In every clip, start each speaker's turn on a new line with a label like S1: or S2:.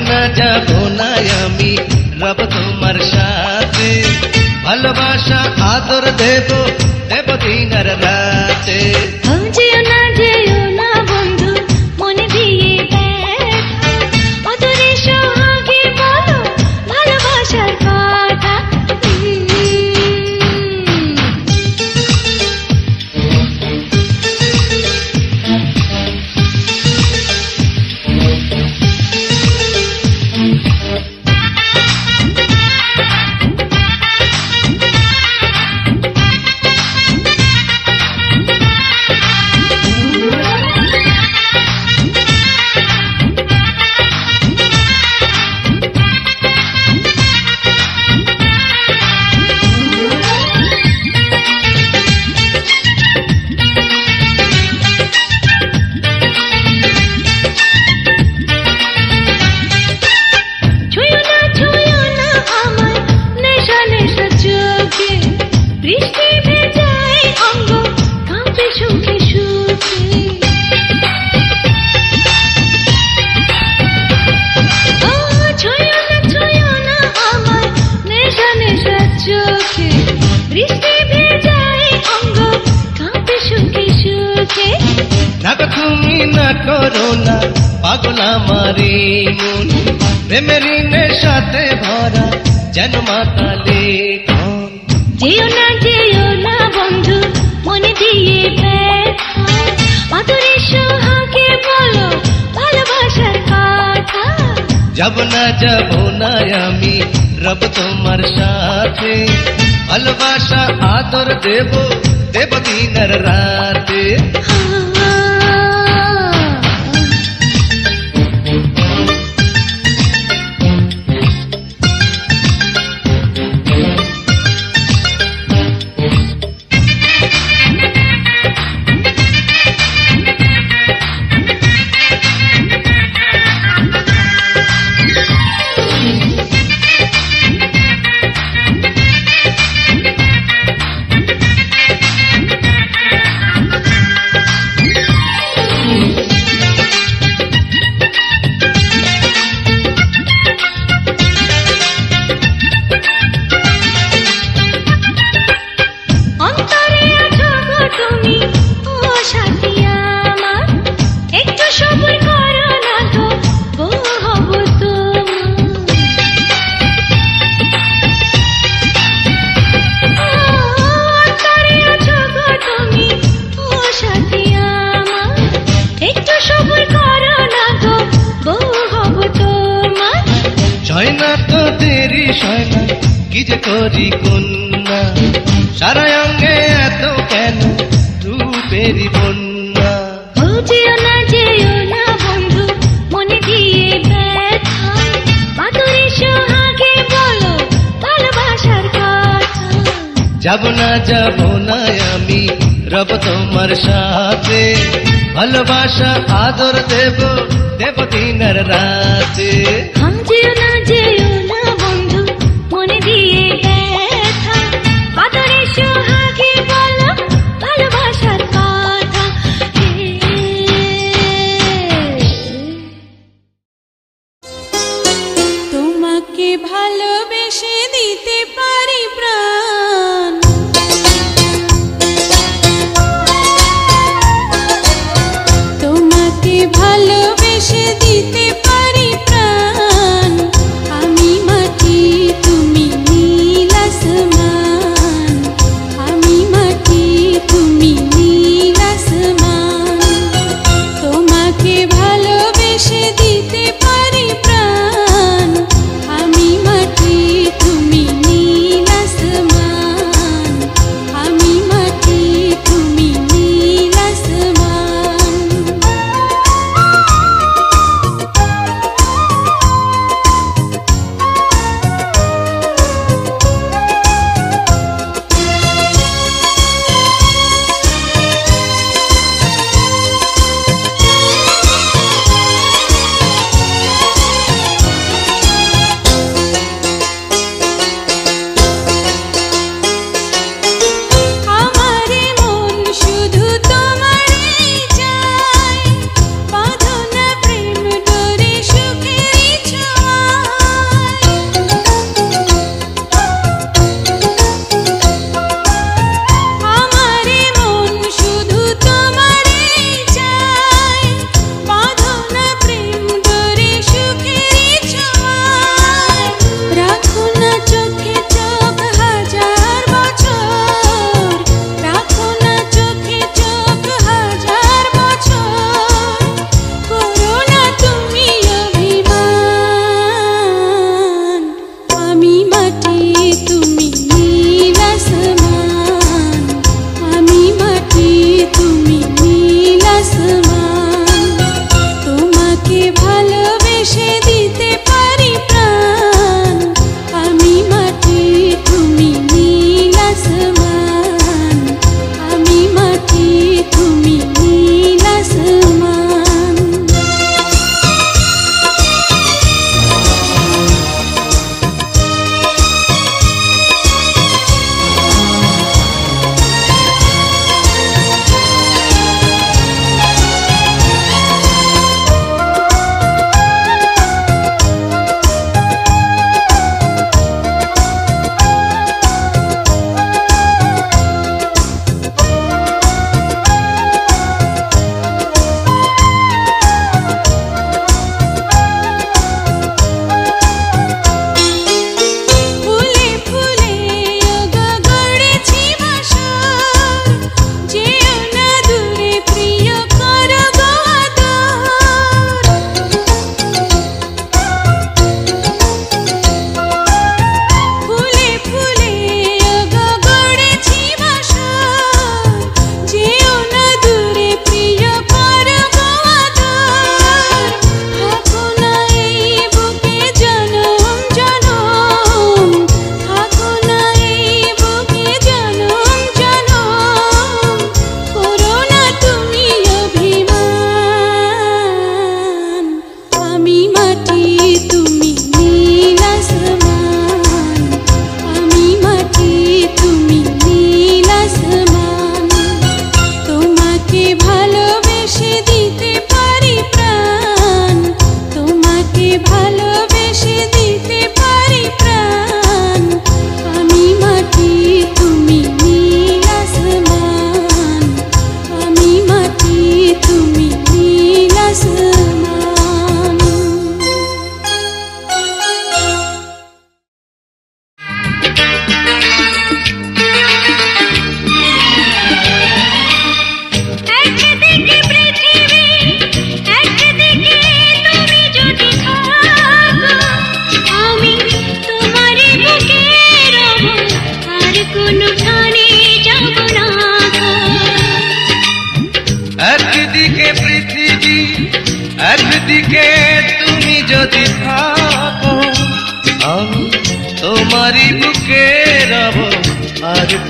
S1: না যাব না আমি রব তোমার সাথে, ভালোবাসা আদর দেব দেব দিন আর রাতে।
S2: যেও না বন্ধু মনে দিয়ে ব্যথা, অদূরে সোহাগে বলো ভালোবাসার কথা।
S1: তুমি না করো না পাগল আমারে মন, প্রেমের নেশাতে ভরা যেন মাতালে মন।
S2: যেও না বন্ধু মনে দিয়ে ব্যথা, অদূরে সোহাগে বলো ভালোবাসার কথা।
S1: যাব না আমি রব তোমার সাথে, ভালোবাসা আদর দেব দেব দিন আর রাতে। কি যে করি কন্যা, সারা অঙ্গে এত কেন রূপেরি বন্যা।
S2: যেও না বন্ধু মনে দিয়ে ব্যথা, অদূরে সোহাগে বলো ভালোবাসার কথা।
S1: যাব না আমি রব তোমার সাথে, ভালোবাসা আদর দেব দেব দিন আর রাতে।
S2: যেও না বন্ধু মনে দিয়ে ব্যথা, অদূরে সোহাগে বলো ভালোবাসার কথা।
S3: তোমাকে ভালোবেসে দিতে পারি প্রাণ, তোমাকে ভালোবেসে দিতে পারি প্রাণ। আমি মাটি তুমি নীল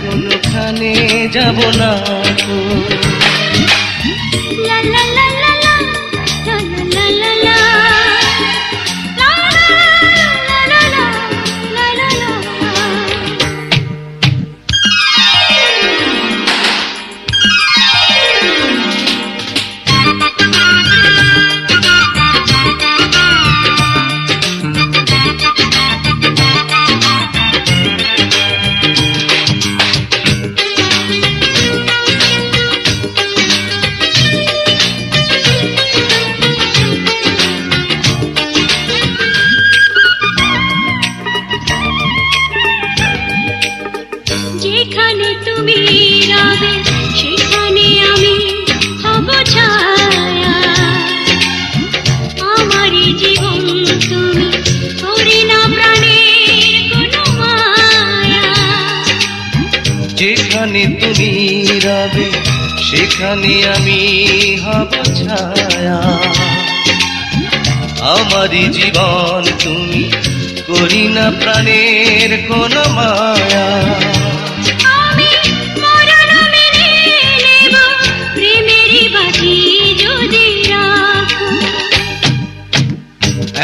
S1: কোনখানে যাব না গো।
S2: লা লা লা লা লা লা লা লা লা লা লা লা লা লা। যেখানে তুমি রবে সেখানে আমি হব ছায়া, আমারই জীবন তুমি করি না প্রাণের কোনো মায়া।
S1: যেখানে তুমি রবে সেখানে আমি হব ছায়া, আমারই জীবন তুমি করি না প্রাণের কোনো মায়া।
S2: আমি মরণ মেনে নেব প্রেমেরই বাজি যদি রাখো।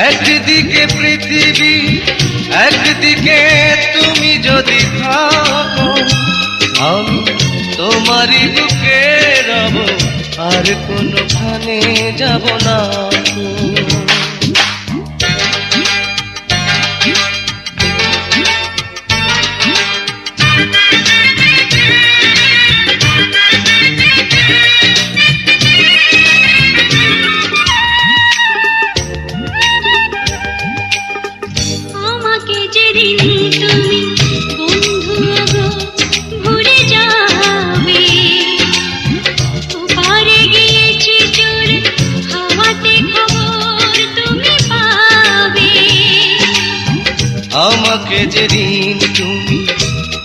S1: একদিকে পৃথিবী একদিকে তুমি যদি থাকো, আমি তোমারই বুকে রব আর কোনখানে যাব না গো।
S2: আমাকে যেদিন তুমি বন্ধু গো ভুলে যাবে, ওপারে গিয়েছি চলে হাওয়াতে খবর তুমি পাবে।
S1: আমাকে যেদিন তুমি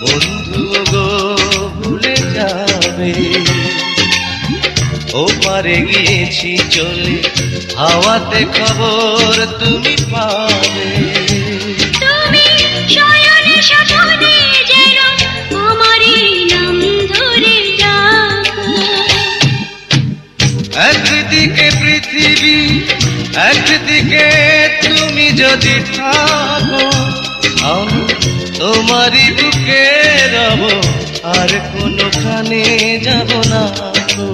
S1: বন্ধু গো ভুলে যাবে, ওপারে গিয়েছি চলে হাওয়াতে খবর তুমি পাবে।
S2: তুমি শয়নে স্বপ্নে যেন আমারই নাম ধরে ডাকো।
S1: একদিকে পৃথিবী একদিকে তুমি যদি থাকো, আমি তোমারই বুকে রব আর কোনখানে যাব না গো।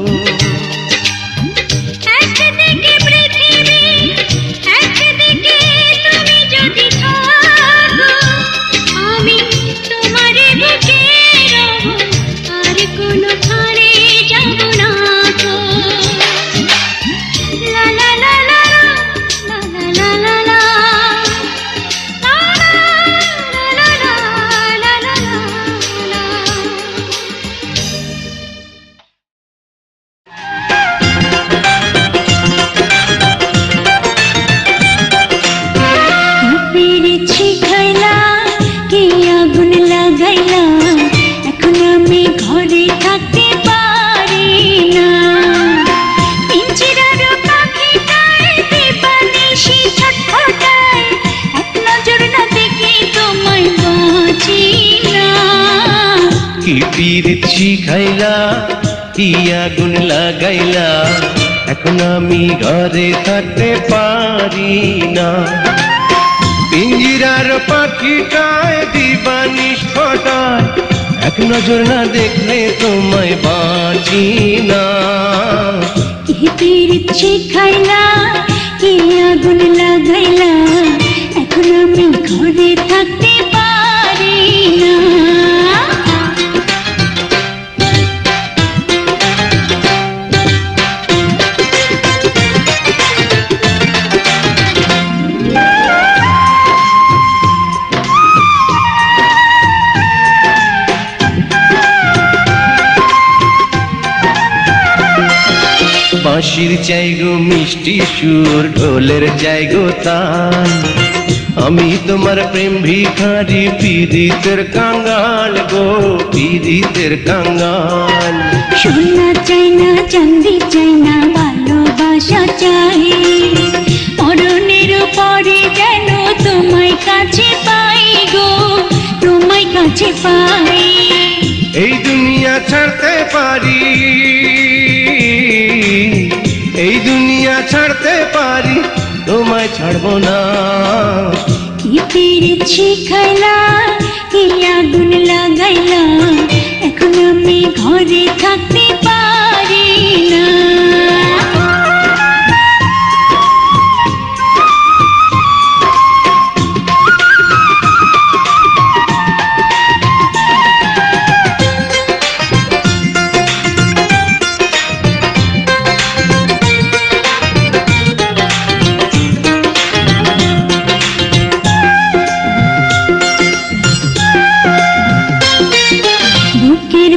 S2: একদিকে পৃথিবী একদিকে তুমি যদি থাকো, আমি তোমারই বুকে রব আর কোনখানে যাব না গো। লা লা লা লা লা লা লা লা লা লা লা লা লা। পেরেছি খাইলা কে আগুন লাগাইলা, এখন আমি ঘরে থাকতে পারি না। পিঞ্জিরার পাখিটায় দিবানিশি ছটফটায়, এক নজর না দেখে তোমায় বাঁচি না।
S1: কি পীড়িত শিখাইলা কি আগুন লাগাইলা, এখন আমি ঘরে থাকতে পারি না। পিঞ্জিরার পাখিটায় দিবানিশ ফটায়, এক নজর না দেখলে তোমায় বাঁচি না।
S2: কি পীড়িত শিখাইলা কি আগুন লাগাইলা, এখন আমি ঘরে থাকতে পারি না।
S1: বাঁশির চাই গো মিষ্টি সুর, ঢোলের চাই গো তাল, আমি তোমার প্রেম ভিখারি পীড়িতের কাঙ্গাল গো, পীড়িতের কাঙ্গাল।
S2: সোনা চাই না চাঁদি চাই না ভালোবাসা চাই, মরণের পরে যেন তোমায় কাছে পাই গো, তোমায় কাছে পাই।
S1: এই দুনিয়া ছাড়তে পারি, এই দুনিয়া ছাড়তে পারি, তোমায় ছাড়বো না।
S2: কি পীড়িত শিখাইলা, কি আগুন লাগাইলা, এখন আমি ঘরে থাকতে পারি না।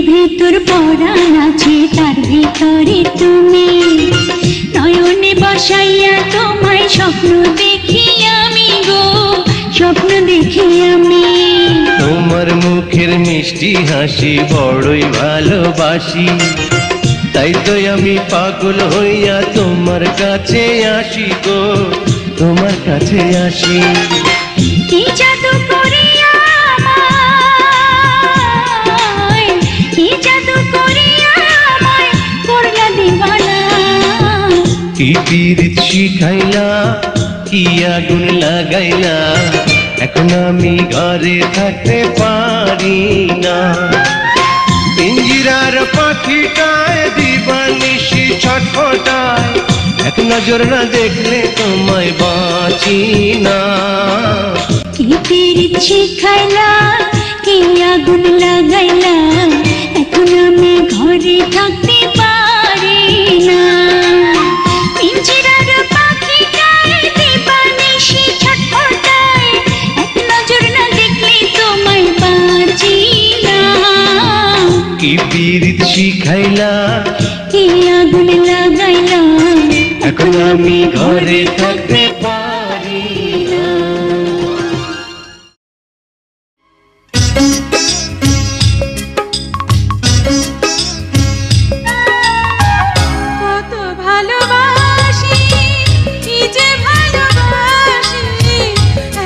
S2: ভিতর পরাণ আছে, তার ভিতরে তুমি, নয়নে বসাইয়া তোমায় স্বপ্ন দেখি আমি গো, স্বপ্ন দেখি আমি।
S1: তোমার মুখের মিষ্টি হাসি বড়ই ভালোবাসি, তাই তো আমি পাগল হইয়া তোমার কাছে আসি গো, তোমার কাছে আসি।
S2: কি জাদু করিয়া আমায়, কি জাদু করিয়া আমায় করলা দিবানা।
S1: কি পীড়িত শিখাইলা, কি আগুন লাগাইলা, এখন আমি ঘরে থাকতে পারি না। পিঞ্জিরার পাখিটায় দিবানিশি ছটফটায়, এক নজর না দেখলে তোমায় বাঁচি না।
S2: কি পীড়িত শিখাইলা, কি আগুন লাগাইলা, এখন আমি ঘরে থাকতে পারি না। পিঞ্জিরার পাখিটায় দিবানিশি ছটফটায়, এক নজর না দেখলে তোমায় বাঁচি না।
S1: কি পীড়িত শিখাইলা,
S2: কি আগুন লাগাইলা,
S1: এখন আমি ঘরে থাকতে পারি না।
S3: কত ভালোবাসি, কি যে ভালোবাসি,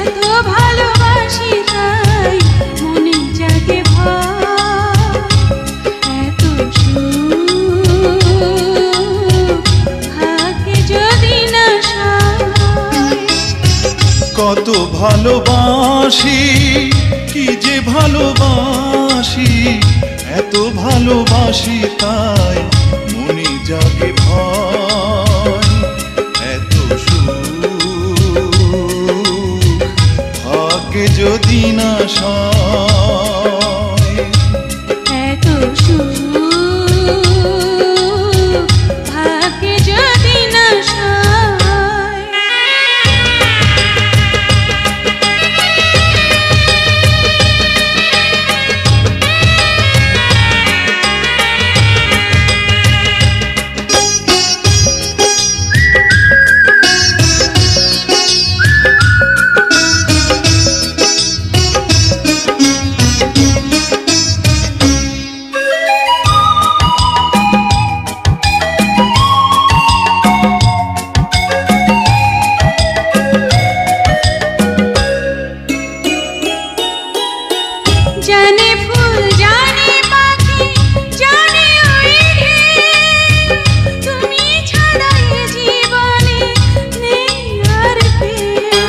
S3: এত ভালোবাসি তাই মনে জাগে ভয়, এত সুখ থাকে যদি না সয়।
S4: কত ভালোবাসি, কি যে ভালোবাসি, এত ভালোবাসি তাই মনে জাগে ভয়, এত সুখ ভাগ্যে যদি না সয়।
S3: এত সুখ ভাগ্যে যদি না সয়। জানে ফুল, জানে পাখি, জানে ওই ঢেউ, তুমি ছাড়া এ জীবনে নেই আর কেউ।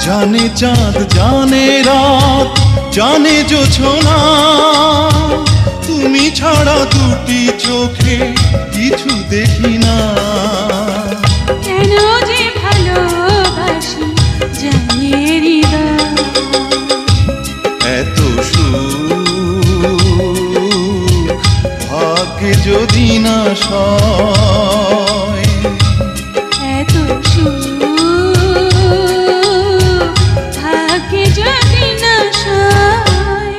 S4: জানে চাঁদ, জানে রাত, জানে জোছনা, তুমি ছাড়া দুটি চোখে কিছু দেখি না।
S3: কেন যে ভালোবাসি জানে হৃদয়,
S4: এত সুখ ভাগ্যে যদি না সয়।
S3: এত সুখ ভাগ্যে যদি না সয়।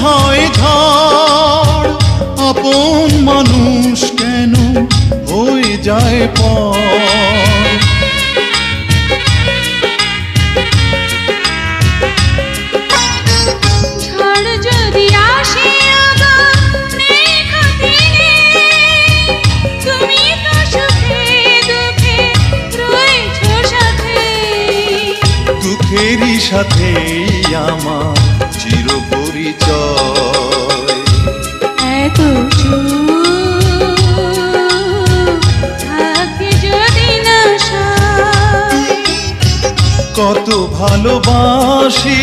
S4: হয় ঝড়, আপন মানুষ কেন হয়ে যায় পর।
S3: ঝড় যদি আসে আগা মেঘা দিনে, তুমি তো সুখে দুঃখে রয়েছো সাথে।
S4: দুঃখেরই সাথে আমার চির পরিচয়।
S3: এত থাকে যদি না সয়।
S4: কত ভালোবাসি,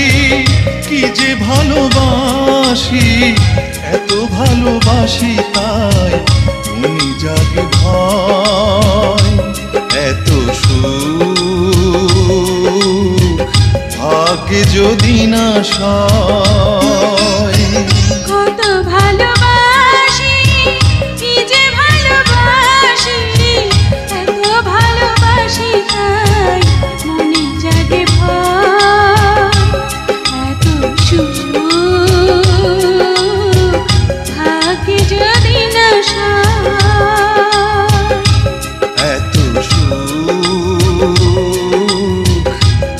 S4: কি যে ভালোবাসি, এত ভালোবাসি তাই মনে জাগে ভয়। এত সুখ ভাগ্যে যদি না সয়।
S3: কত ভালোবাসি, কি যে ভালোবাসি, এত ভালোবাসি তাই মনে জাগে ভয়। এত সুখ ভাগ্যে যদি না সয়।
S4: এত সুখ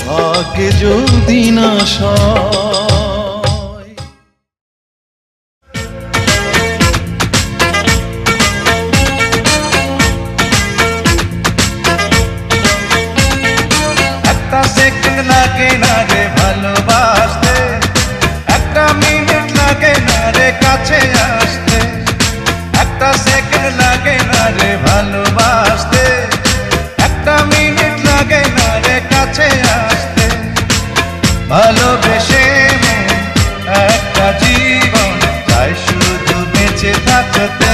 S4: ভাগ্যে যদি না সয়।
S1: একটা সেকেন্ড লাগে না রে ভালোবাসতে, একটা মিনিট লাগে না রে কাছে আসতে। একটা সেকেন্ড লাগে না রে ভালোবাসতে, একটা মিনিট লাগে না রে কাছে আসতে। ভালোবেসে মন একটা জীবন চাই শুধু বেঁচে থাকতে।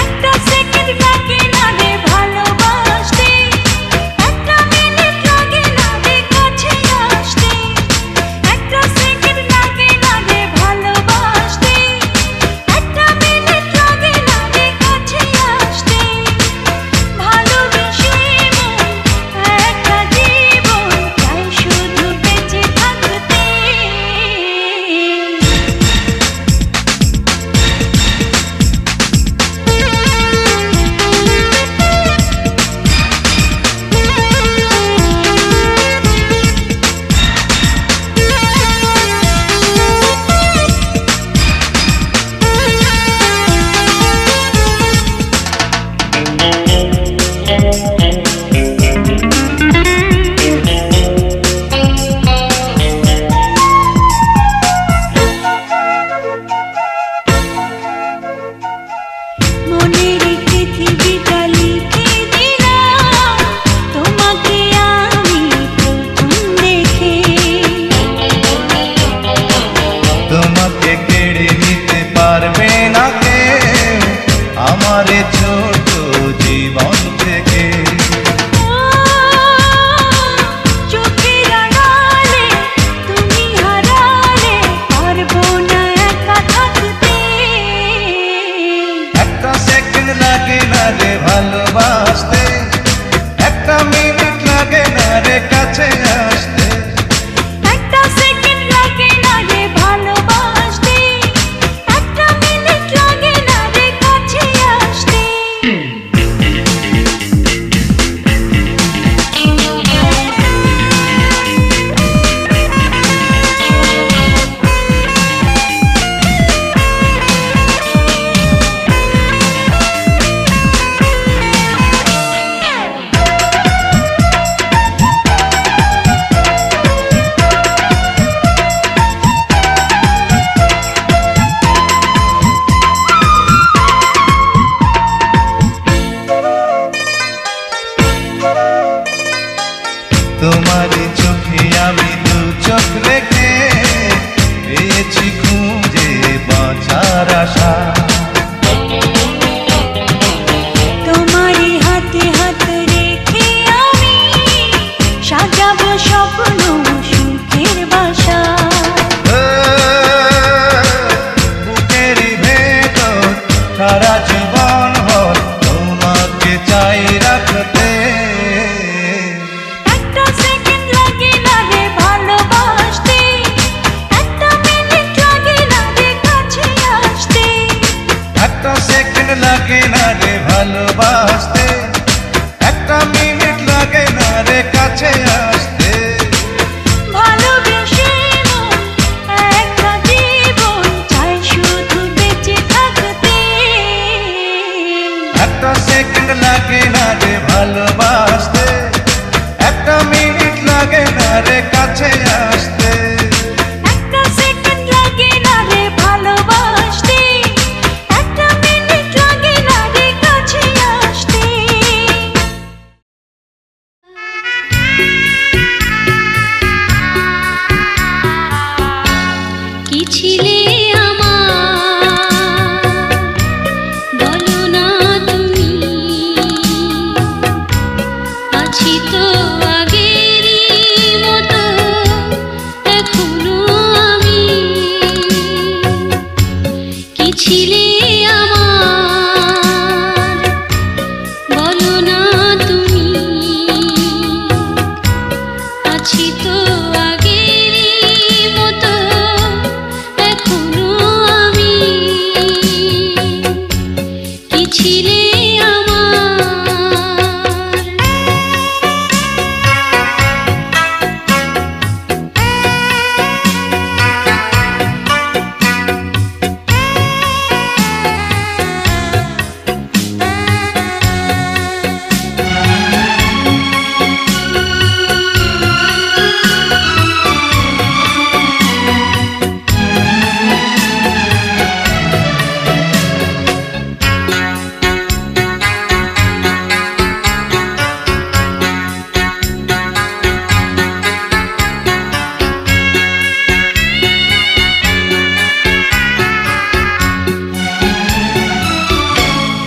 S3: একটা সেকেন্ড লাগে না রে ভালোবাসতে, একটা মিনিট লাগে না রে কাছে আসতে। একটা সেকেন্ড লাগে না রে ভালোবাসতে, একটা মিনিট লাগে না রে কাছে আসতে। ভালোবেসে মন একটা জীবন চাই শুধু বেঁচে থাকতে।
S4: কাছে আসতে।
S3: একটা সেকেন্ড লাগে না রে ভালোবাসতে, একটা মিনিট লাগে না রে কাছে আসতে।
S2: কি ছিলে আমার বলো না তুমি, আছি তো আগেরই মতো এখনো আমি। কি ছিলে আমার বলো না তুমি, আছি তো আগেরই মতো এখনো আমি। কি ছিলে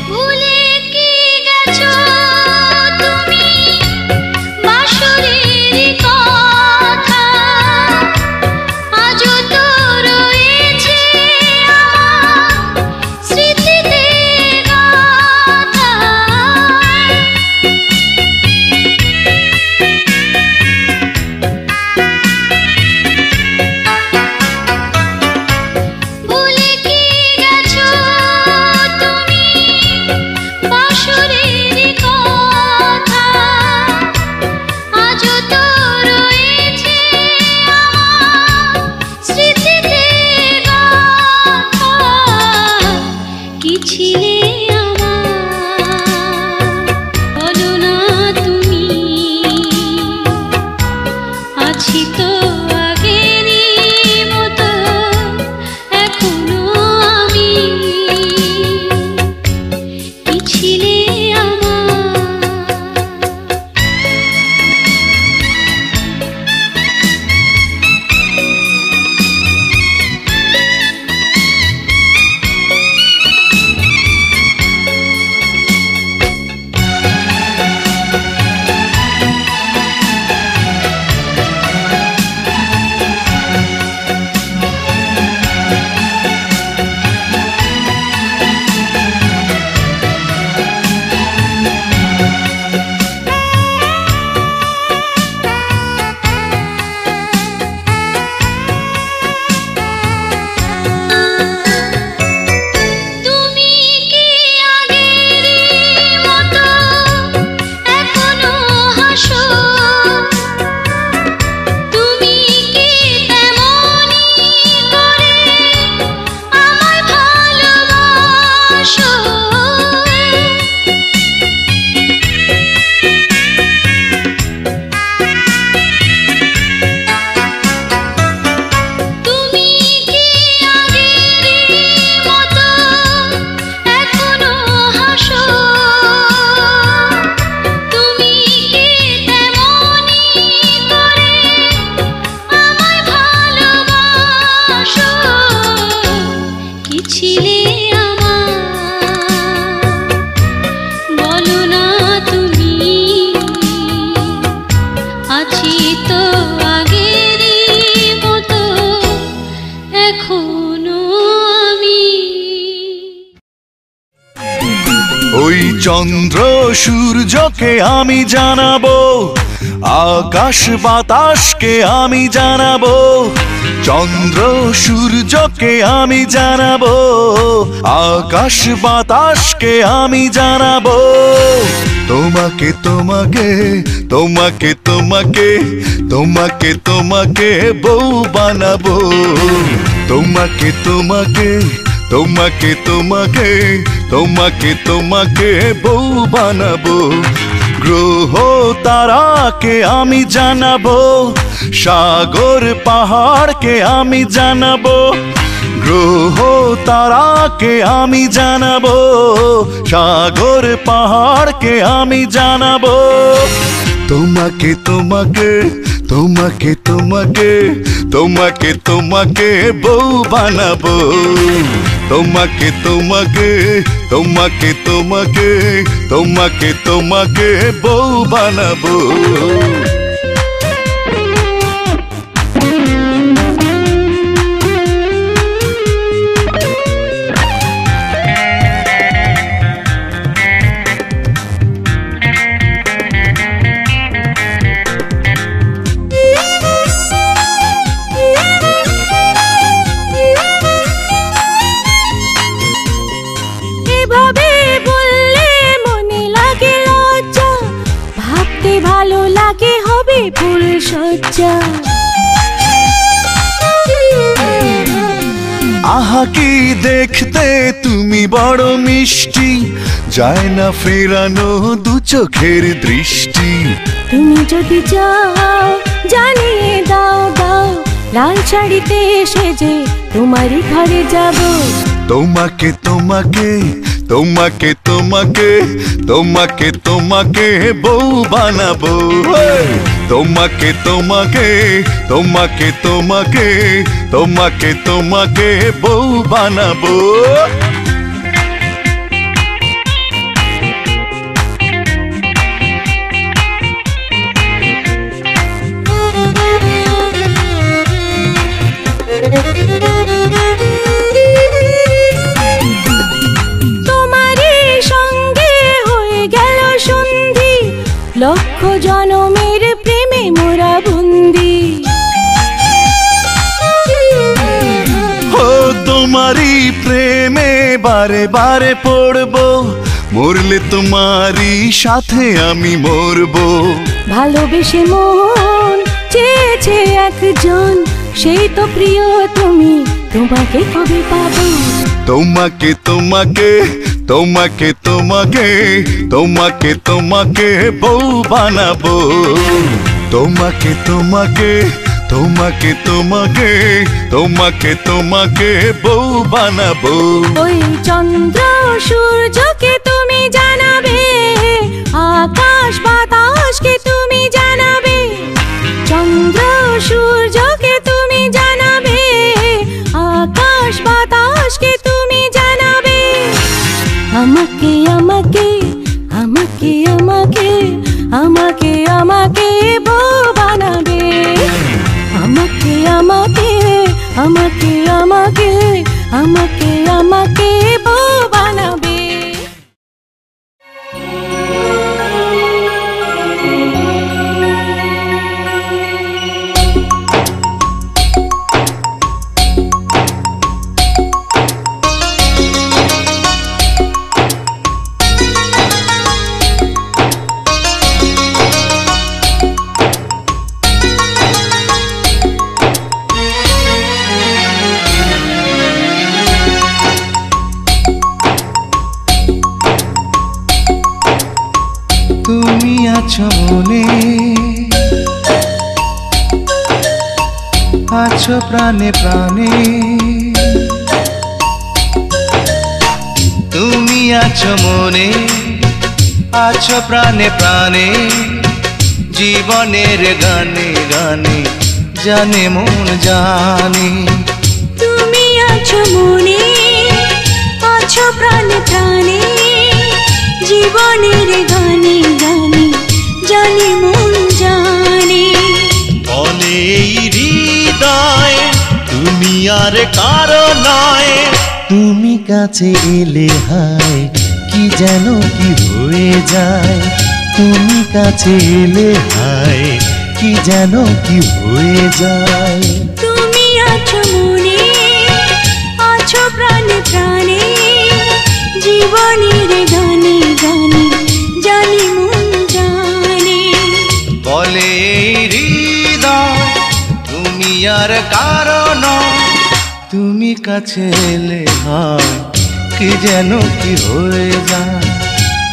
S2: ভুলে কি গেছো তুমি বাসরের কথা, আজও তো রয়েছে আমার স্মৃতিতে গাথা। ভুলে কি গেছো তুমি বাসরের কথা, আজও তো রয়েছে আমার স্মৃতিতে গাথা। কি ছিলে আমার বলো না তুমি, আছি তো আগেরই মতো এখনো আমি। কি ছিলে তুমি কি আগেরই মতো এখনো হাসো, তুমি কি তেমনি করে আমায় ভালোবাসো। তুমি কি আগেরই মতো এখনো হাসো, তুমি কি তেমনি করে আমায় ভালোবাসো। কি ছিলে আমার বলো না তুমি, আছি তো আগেরই মতো এখনো আমি।
S4: ওই চন্দ্র সূর্যকে আমি জানাবো, আকাশ বাতাসকে আমি জানাবো। চন্দ্র সূর্যকে আমি জানাবো, আকাশ বাতাসকে আমি জানাবো। তোমাকে তোমাকে তোমাকে তোমাকে তোমাকে তোমাকে বউ বানাবো। তোমাকে তোমাকে তোমাকে তোমাকে তোমাকে তোমাকে বউ বানাবো। গ্রহ তারাকে আমি জানাবো, সাগর পাহাড়কে আমি জানাবো। গ্রহ তারাকে আমি জানাবো, সাগর পাহাড়কে আমি জানাবো। তোমাকে তোমাকে তোমাকে তোমাকে তোমাকে তোমাকে বউ বানাবো। তোমাকে তোমাকে তোমাকে তোমাকে তোমাকে তোমাকে বউ বানাবো। আহা কি দেখতে তুমি বড় মিষ্টি, যায় না ফেরানো দু চোখের দৃষ্টি।
S3: তুমি যদি যাও জানিয়ে দাও দাও, লাল শাড়িতে সেজে তোমারই ঘরে যাব।
S4: তোমাকে তোমাকে তোমাকে তোমাকে তোমাকে তোমাকে বউ বানাবো। তোমাকে তোমাকে তোমাকে তোমাকে তোমাকে তোমাকে বউ বানাবো।
S3: লক্ষ জনমের প্রেমে মোরা বন্দি।
S4: ও তোমারই প্রেমে বারে বারে পড়বো, মরলে তোমারই সাথে আমি মরবো।
S3: ভালোবেসে মন চেয়েছে একজন, সেই তো প্রিয় তুমি, তোমাকে কবে পাবো।
S4: তোমাকে তোমাকে তোমাকে তোমাকে তোমাকে তোমাকে বউ বানাবো। তোমাকে তোমাকে তোমাকে তোমাকে তোমাকে তোমাকে বউ বানাবো।
S3: ওই চন্দ্র সূর্যকে তুমি জানাবে, আকাশ বাতাসকে তুমি জানাবে। চন্দ্র সূর্যকে তুমি জানাবে, আকাশ বাতাসকে তুমি জানাবে। আমাকে আমাকে আমাকে আমাকে আমাকে আমাকে বউ বানাবে। আমাকে আমাকে আমাকে আমাকে আমাকে আমাকে বউ বানাবে।
S1: তুমি আছো মনে, আছো প্রাণে প্রাণে। তুমি আছো মনে, আছো প্রাণে প্রাণে। জীবনের গানে গানে জানে মন জানে।
S3: তুমি আছো মনে, আছো প্রাণে প্রাণে। জীবনের গানে গানে জানে মন জানে।
S1: বলে এই হৃদয় তুমি আর কারো নয়। তুমি কাছে এলে হায় কি যেন কি হয়ে যায়। তুমি কাছে এলে হায় কি যেন কি হয়ে যায়।
S3: তুমি আছো মনে, আছো প্রাণে প্রাণে। জীবনের গানে গানে জানি মন জানে।
S1: বলে হৃদয় তুমি আর কারো নয়। তুমি কাছে এলে হয় কি যেন কি হয়ে যায়।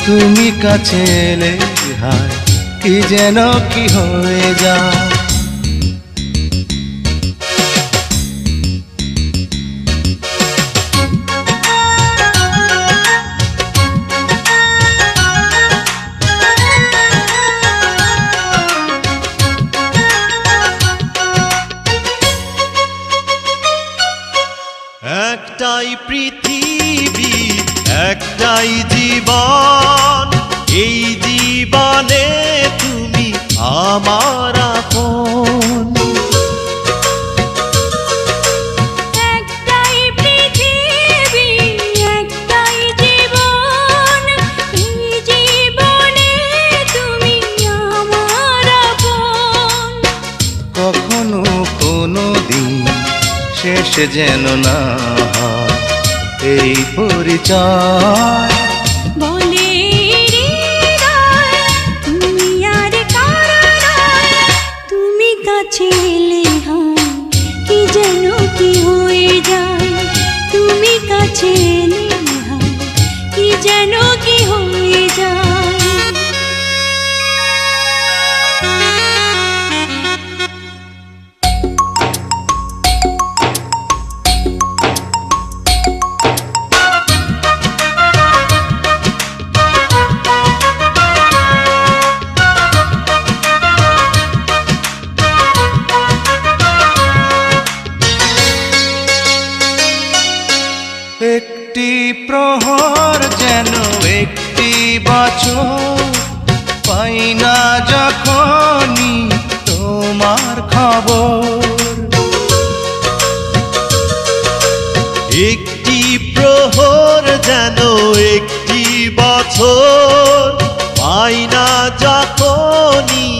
S1: তুমি কাছে এলে হায় কি যেন কি হয়ে যায়।
S5: একটাই পৃথিবী একটাই জীবন, এই জীবনে তুমি আমার আপন।
S3: একটাই পৃথিবী একটাই জীবন, এই জীবনে তুমি আমার আপন।
S1: কখনো কোনো দিন শেষ যেন না হয় এই পরিচয়।
S3: বলে হৃদয় তুমি আর কারো নয়, তুমি কাছে এলে হয় কি যেন কি হয়ে যায়। তুমি কাছে এলে হয় কি যেন কি হয়ে যায়।
S1: একটি প্রহর যেন একটি বছর, পাই না যখনই তোমার খবর।
S5: একটি প্রহর যেন একটি বছর, পাই না যখনই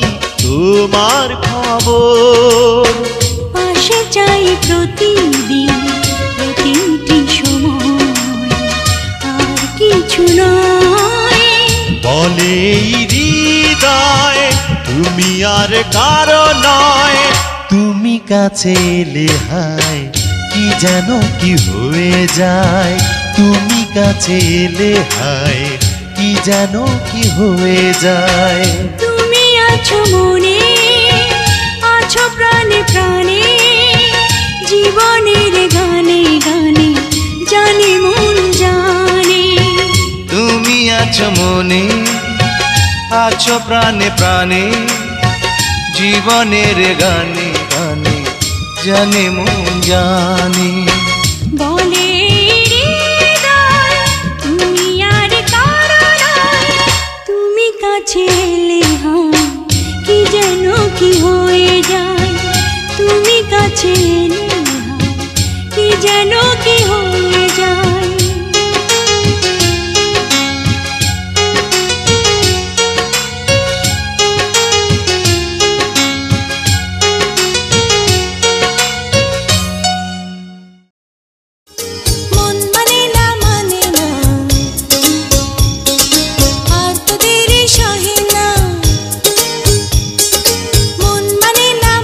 S5: তোমার খবর।
S3: পাশে চাই প্রতিদিন প্রতিটি সময়, আর কিছু নয়।
S5: বলে হৃদয় তুমি আর কারো নয়, তুমি কাছে এলে হায় কি যেন কি হয়ে যায়। তুমি কাছে এলে হায় কি যেন কি হয়ে যায়।
S3: তুমি আছো মনে, আছো প্রাণে প্রাণে, জীবনের গানে গানে জানে মন জানে।
S1: তুমি আছো মনে, আছো প্রাণে প্রাণে, জীবনের গানে গানে জানে মন জানে।
S3: বলে হৃদয় তুমি আর কারো নয়, তুমি কাছে এলে হয় কি যেন কি হয়ে যায়। তুমি কাছে এলে হয় কি যেন কি হয়ে যায়। মন মানে না আর তো দেরি সহে না। মন মানে না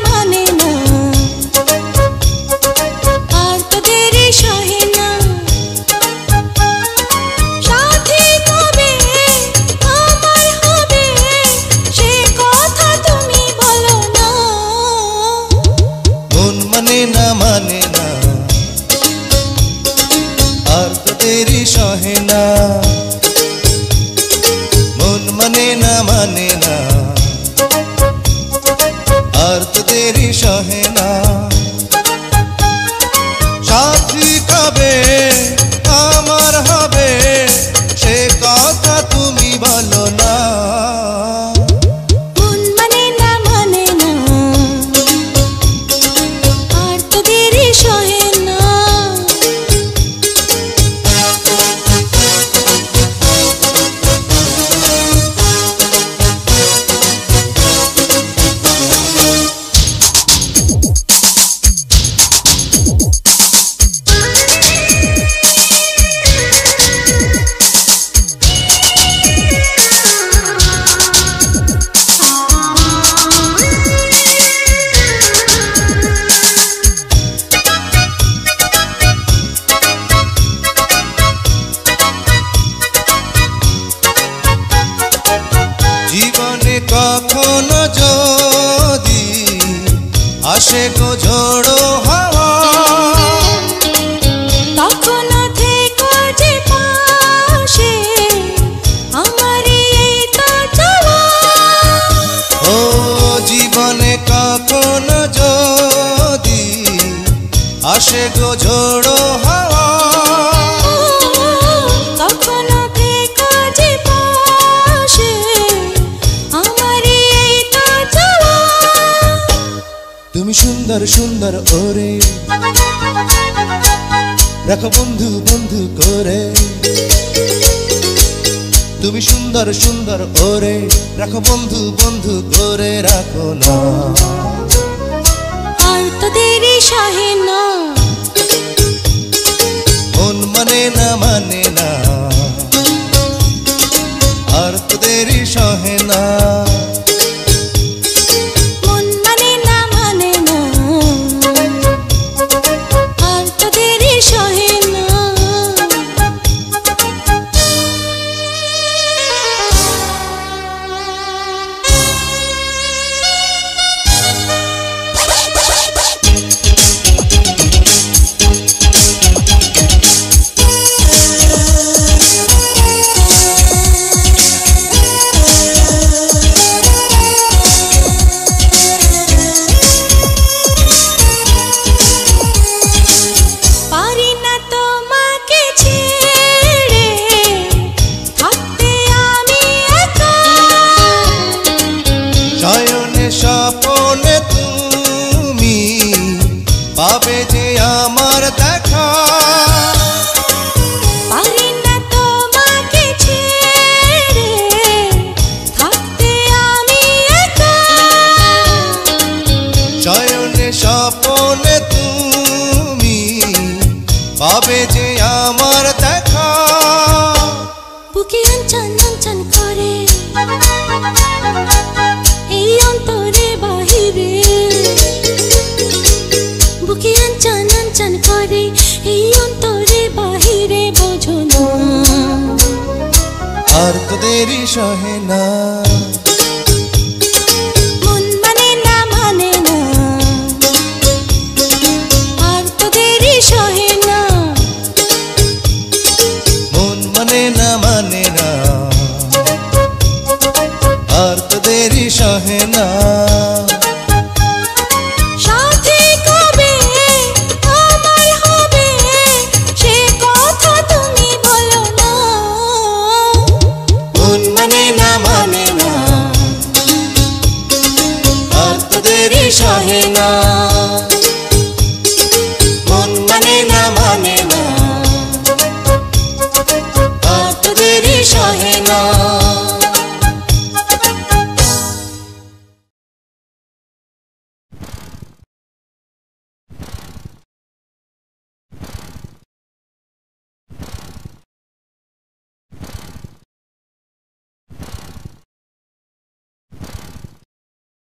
S3: আর তো দেরি সহে না। সাথী কবে আমার হবে সে কথা তুমি বলো না।
S1: মন মানে না আর তো দেরি সহে না। মন মানে না আর তো দেরি সহে না। সাথী কবে আমার হবে সে কথা তুমি বলো না।
S3: মন মানে না আর তো দেরি সহে না।
S1: আসে গো ঝোড়ো হাওয়া
S3: তখনও থেকো যে পাশে আমার এই তো চাওয়া
S1: ও জীবনে কখনো যদি আসে গো ঝোড়ো হাওয়া
S3: তখনও থেকো যে পাশে আমার এই তো চাওয়া
S1: তুমি সুন্দর সুন্দর ওরে রাখো বন্ধু বন্ধু করে তুমি সুন্দর সুন্দর ওরে রাখো বন্ধু বন্ধু করে রাখো না
S3: আর তো দেরি সহে না
S1: মন মানে না আর তো দেরি সহে না
S3: মন মানে না আর তো দেরি সহে না পারি না তোমাকে ছেড়ে থাকতে আমি একা
S1: শয়নে স্বপনে তুমি পাবে যে আমার দেখা
S3: পারি না তোমাকে ছেড়ে থাকতে আমি একা
S1: শয়নে স্বপনে তুমি পাবে যে আমার দেখা
S3: বুকে আঞ্চন আঞ্চন করে এই অন্তরে বাহিরে বুকে আঞ্চন আঞ্চন করে এই অন্তরে বাহিরে বোঝো না
S1: আর তো দেরি সহে না
S3: মন মানে না আর তো দেরি সহে না
S1: মন মানে না আর তো দেরি সহে না
S3: সাথে কবে আমার হবে সে কথা তুমি বলো না
S1: মন মানে না আর তো দেরি সহে না